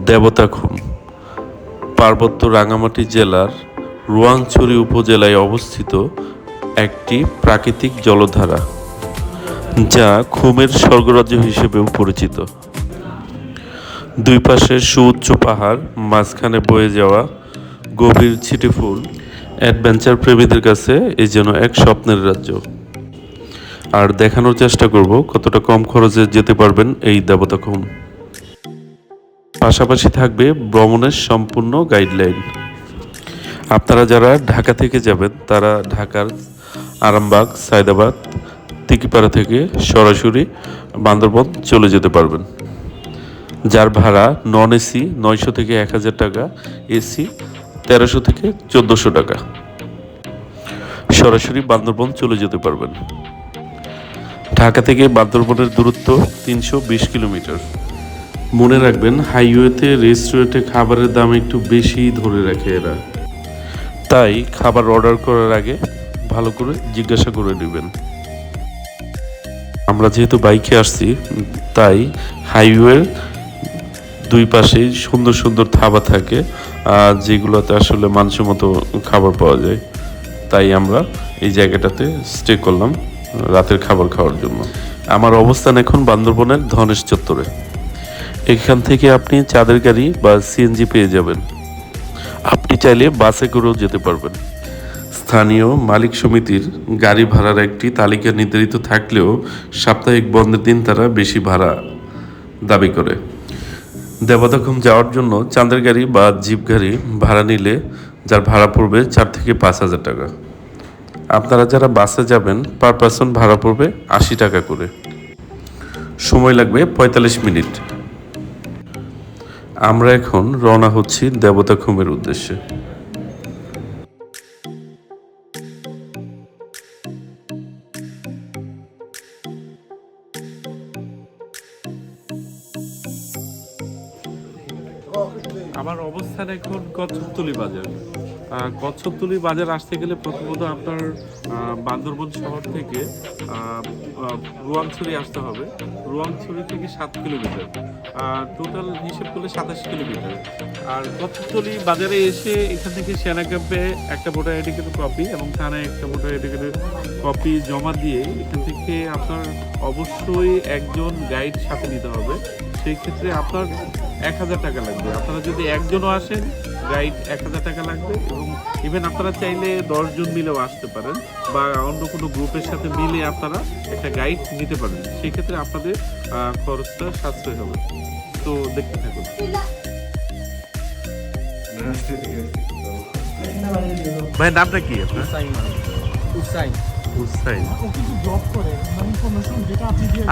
দেবতাখুম পার্বত্য রাঙ্গামাটি জেলার রোয়াংছড়ি উপজেলায় অবস্থিত একটি প্রাকৃতিক জলধারা, যা খুমের স্বর্গরাজ্য হিসেবেও পরিচিত। দুই পাশে সুউচ্চ পাহাড়, মাঝখানে বয়ে যাওয়া গভীর ছিটেফুল অ্যাডভেঞ্চার প্রেমীদের কাছে এই যেন এক স্বপ্নের রাজ্য। আর দেখানোর চেষ্টা করব কতটা কম খরচে যেতে পারবেন এই দেবতাখুম। পাশাপাশি থাকবে ভ্রমণের সম্পূর্ণ গাইডলাইন। আপনারা যারা ঢাকা থেকে যাবেন তারা ঢাকার আরামবাগ, সায়দাবাদ, তিকিপাড়া থেকে সরাসরি বান্দরবন চলে যেতে পারবেন, যার ভাড়া নন এসি 900 থেকে 1000 টাকা, এসি 1300 থেকে 1400 টাকা। সরাসরি বান্দরবন চলে যেতে পারবেন। ঢাকা থেকে বান্দরবনের দূরত্ব 320 কিলোমিটার। মনে রাখবেন, হাইওয়েতে রেস্টুরেন্টে খাবারের দাম একটু বেশি ধরে রাখে এরা, তাই খাবার অর্ডার করার আগে ভালো করে জিজ্ঞাসা করে নেবেন। আমরা যেহেতু বাইকে আসছি, তাই হাইওয়ের দুই পাশেই সুন্দর সুন্দর ধাবা থাকে, যেগুলোতে আসলে মানসম্মত খাবার পাওয়া যায়। তাই আমরা এই জায়গাটাতে স্টে করলাম রাতের খাবার খাওয়ার জন্য। আমার অবস্থান এখন বান্দরবনের ধনেশ চত্বরে। এখান থেকে আপনি চাঁদের গাড়ি বা সিএনজি পেয়ে যাবেন। আপনি চাইলে বাসে করেও যেতে পারবেন। স্থানীয় মালিক সমিতির গাড়ি ভাড়ার একটি তালিকা নির্ধারিত থাকলেও সাপ্তাহিক বন্ধের দিন তারা বেশি ভাড়া দাবি করে। দেবতাখুম যাওয়ার জন্য চাঁদের গাড়ি বা জিপ গাড়ি ভাড়া নিলে যার ভাড়া পড়বে 4 থেকে 5 হাজার টাকা। আপনারা যারা বাসে যাবেন পার পারসন ভাড়া পড়বে 80 টাকা করে। সময় লাগবে 45 মিনিট। আমরা এখন রওনা হচ্ছি দেবতাখুমের উদ্দেশ্যে। আমার অবস্থান এখন কচ্ছপতলী বাজার। কচ্ছপতলী বাজার আসতে গেলে প্রথমত আপনার বান্দরবন শহর থেকে রোয়াংছড়ি আসতে হবে। রোয়াংছড়ি থেকে 7 কিলোমিটার, টোটাল হিসেব করলে 27 কিলোমিটার। আর কচ্ছপতলী বাজারে এসে এখান থেকে সেনা ক্যাম্পে একটা ভোটার আইডি কার্ডের কপি এবং থানায় একটা ভোটার আইডি কার্ডের কপি জমা দিয়ে এখান থেকে আপনার অবশ্যই একজন গাইড সাথে নিতে হবে। সেই ক্ষেত্রে আপনার 1000 টাকা লাগবে। আপনারা যদি একজনও আসেন, গাইড 1000 টাকা লাগবে। এবং ইভেন আপনারা চাইলে 10 জন মিলেও আসতে পারেন বা অন্য কোনো গ্রুপের সাথে মিলে আপনারা একটা গাইড নিতে পারেন। সেই ক্ষেত্রে আপনাদের খরচটা সাশ্রয় হবে। তো দেখতে থাকুন। ভাই নামটা কি আপনার? হুসাইন।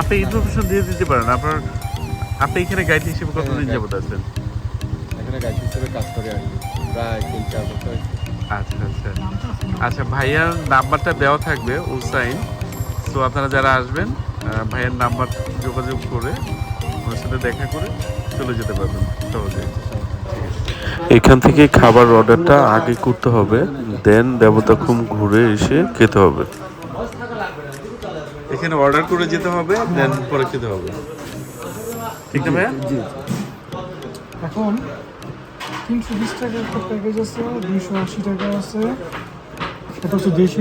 আপনি ইনফরমেশন দিয়ে দিতে পারেন। আপনি এখানে গাইড হিসেবে কতদিন যাবত আছেন? এখানে গাইড হিসেবে কাজ করে আর কি, প্রায় 3-4 বছর। আচ্ছা আচ্ছা আচ্ছা, ভাইয়ার নাম্বারটা দেওয়া থাকবে, হুসাইন। তো আপনারা যারা আসবেন ভাইয়ের নাম্বার যোগাযোগ করে ওর সাথে দেখা করে চলে যেতে পারবেন সহজে। এখান থেকে খাবার অর্ডারটা আগে করতে হবে, দেন দেবতাখুম ঘুরে এসে খেতে হবে। এখানে অর্ডার করে যেতে হবে, দেন পরে খেতে হবে। ঠিক না ভাইয়া? জি। এখন 320 টাকার একটা প্যাকেজ আছে, 280 টাকা আছে, এটা হচ্ছে দেশি।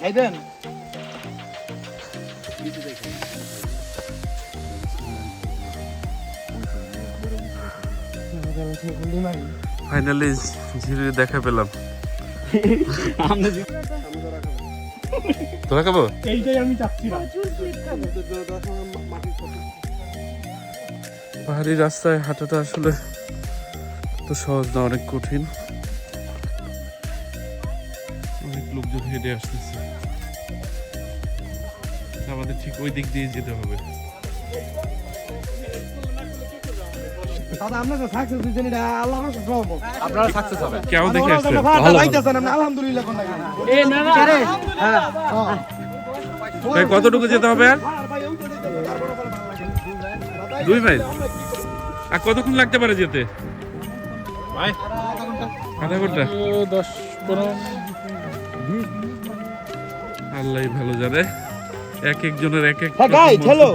খাইবেন? ফাইনালি ঝিরি দেখা পেলাম। তোরা খাবো? এইটাই আমি চাচ্ছিলাম। পাহাড়ি রাস্তায় হাঁটাটা আসলে তো সহজ না, অনেক কঠিন। অনেক লোকজন হেঁটে আসতেছে, আমাদের ঠিক ওই দিক দিয়ে যেতে হবে। দাদা আমরা তো সাকসেস হইছেন, এটা আল্লাহর রহমত। আপনারা সাকসেস হবে। কেউ দেখে আসছেন? ভালো লাইতেছেন আপনি, আলহামদুলিল্লাহ কোন লাগে। এই না না হ্যাঁ ভাই কতটুকু যেতে হবে আর? 2 মাইল। আর কতক্ষণ লাগতে পারে যেতে ভাই? আধা ঘন্টা, 10-15। আল্লাহ ভালো জানে। এক একজনের এক এক হ্যাঁ, guys, hello.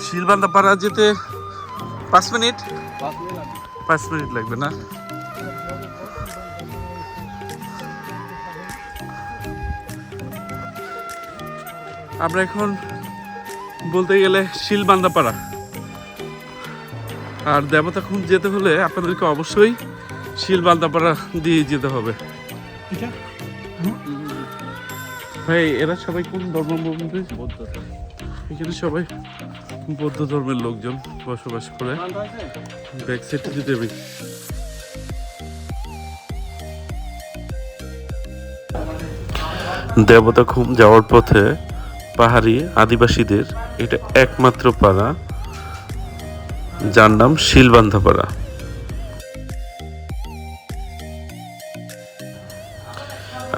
শিলবান্ধা পাড়া যেতে 5 মিনিট 5 মিনিট লাগবে না? আমরা এখন বলতে গেলে শিলবান্ধা পাড়া, আর দেবতা খুন যেতে হলে আপনাদেরকে অবশ্যই শিলবান্ধা পাড়া দিয়ে যেতে হবে। ভাই এরা সবাই কোন ধর্মাবলম্বী? এখানে সবাই বৌদ্ধ ধর্মের লোকজন বসবাস করে। ব্যাক সাইডে যদি আমি দেবতা খুম যাওয়ার পথে পাহাড়ি আদিবাসীদের এটা একমাত্র পাড়া যার নাম শিলবান্ধা পাড়া।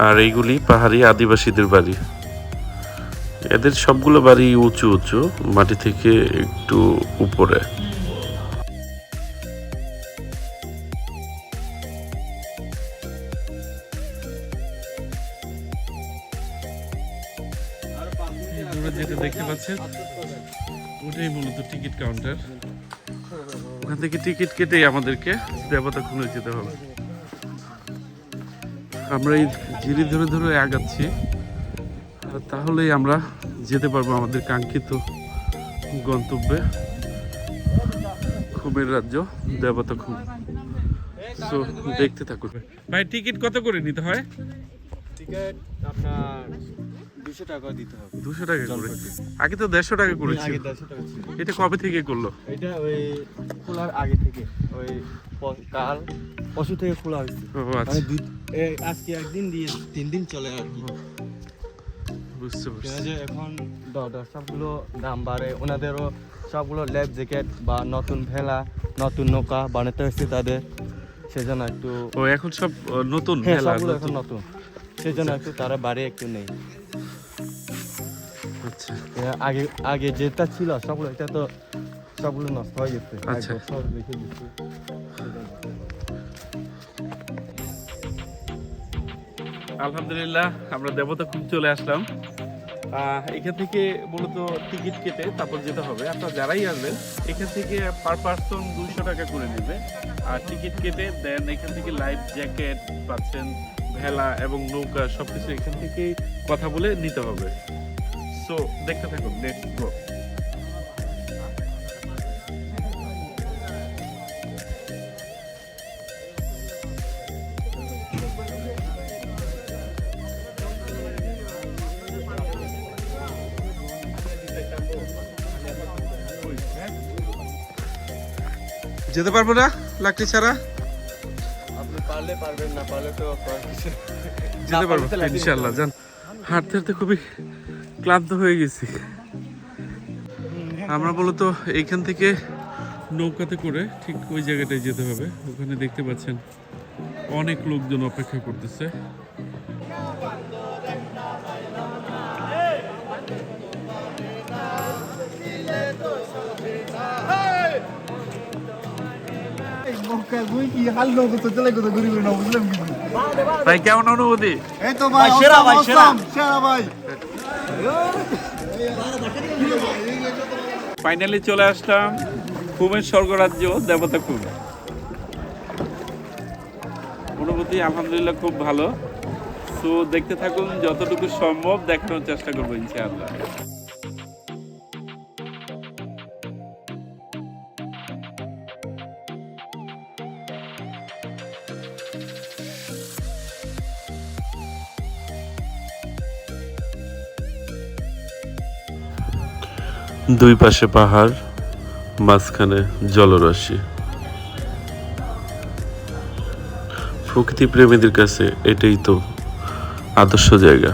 আর এইগুলি পাহাড়ি আদিবাসীদের বাড়ি। এদের সবগুলো বাড়ি উঁচু উঁচু, মাটি থেকে একটু উপরে। যেটা দেখতে পাচ্ছেন ওটাই মূলত টিকিট কাউন্টার। ওখান থেকে টিকিট কেটেই আমাদেরকে দেবতা খুলে যেতে হবে। আমরা এই জিরি ধরে ধরে আগাচ্ছি, আর তাহলেই আমরা যেতে পারবো আমাদের কাঙ্ক্ষিত গন্তব্যে, খুমের রাজ্য দেবতা খুম। তো দেখতে থাকুন। ভাই টিকিট কত করে নিতে হয়? টিকিট আপনার 200 টাকা দিতে হবে। 200 টাকা করে? আগে তো 150 টাকা করেছিল। আগে 150 টাকা ছিল। এটা কবে থেকে করলো? এটা ওই খোলার আগে থেকে, ওই কাল পরশু থেকে খোলা হয়েছে। ও আচ্ছা, মানে আজকে একদিন দিয়ে 3 দিন চলে আর কি। বুঝতে কেন পারছি। যে এখন সবগুলো দাম বাড়ে, ওনাদেরও সবগুলো ল্যাব জ্যাকেট বা নতুন ভেলা, নতুন নৌকা বানাতে হয়েছে তাদের, সেজন্য একটু ও এখন সব নতুন হ্যাঁ মেলা, সবগুলো এখন নতুন। নতুন, সেজন্য একটু তারা বাড়ে একটু নেই। আচ্ছা আগে আগে যেটা ছিল সবগুলো, এটা তো সবগুলো নষ্ট হয়ে গেছে। আচ্ছা। সব রেখে দিচ্ছি। আলহামদুলিল্লাহ আমরা দেবতা খুব চলে আসলাম। এখান থেকে মূলত টিকিট কেটে তারপর যেতে হবে। আপনারা যারাই আসবেন এখান থেকে পার পার্সন 200 টাকা করে নেবে। আর টিকিট কেটে দেন এখান থেকে লাইফ জ্যাকেট পাচ্ছেন, ভেলা এবং নৌকা সবকিছু এখান থেকেই কথা বলে নিতে হবে। সো দেখতে থাকুন, লেটস গো। যেতে পারবো না লাকড়ি ছাড়া? আপনি পারলে পারবেন, না পারলে তো যেতে পারবো ইনশাআল্লাহ। জান হাঁটতে হাঁটতে খুবই ক্লান্ত হয়ে গেছি। আমরা মূলত এইখান থেকে নৌকাতে করে ঠিক ওই জায়গাটায় যেতে হবে। ওখানে দেখতে পাচ্ছেন অনেক লোকজন অপেক্ষা করতেছে। ভাই কেমন অনুভূতি? এই তো ভাই সেরা ভাই সেরা সেরা ভাই। ফাইনালি চলে আসলাম খুমের স্বর্গরাজ্য দেবতা খুম। অনুভূতি আলহামদুলিল্লাহ খুব ভালো। তো দেখতে থাকুন, যতটুকু সম্ভব দেখানোর চেষ্টা করবো ইনশাআল্লাহ। দুই পাশে পাহাড়, মাঝখানে জলরাশি। প্রকৃতি প্রেমীদের কাছে এটাই তো আদর্শ জায়গা।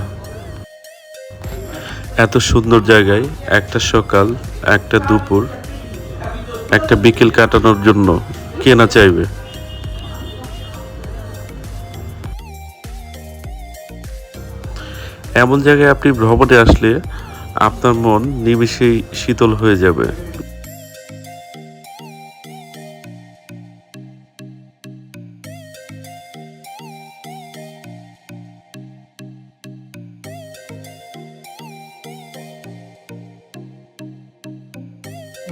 এত সুন্দর জায়গায় একটা সকাল, একটা দুপুর, একটা বিকেল কাটানোর জন্য কে না চাইবে? এমন জায়গায় আপনি ভ্রমণে আসলে আপনার মন নিমেষেই শীতল হয়ে যাবে।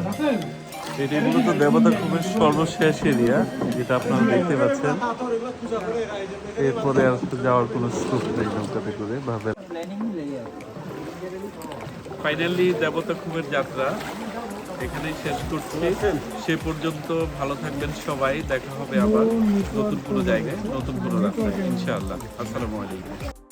রাফেল এটি মূলত দেবতা খুবের সর্বশেষ এরিয়া, যেটা আপনারা দেখতে পাচ্ছেন। এরপরে আর যাওয়ার কোনো স্কোপ নেই নৌকাতে করে ভাবে। ফাইনালি দেবতা খুবের যাত্রা এখানেই শেষ করছি। সে পর্যন্ত ভালো থাকবেন সবাই, দেখা হবে আবার নতুন কোনো জায়গায়, নতুন কোনো রাস্তায় ইনশাআল্লাহ। আসসালামু আলাইকুম।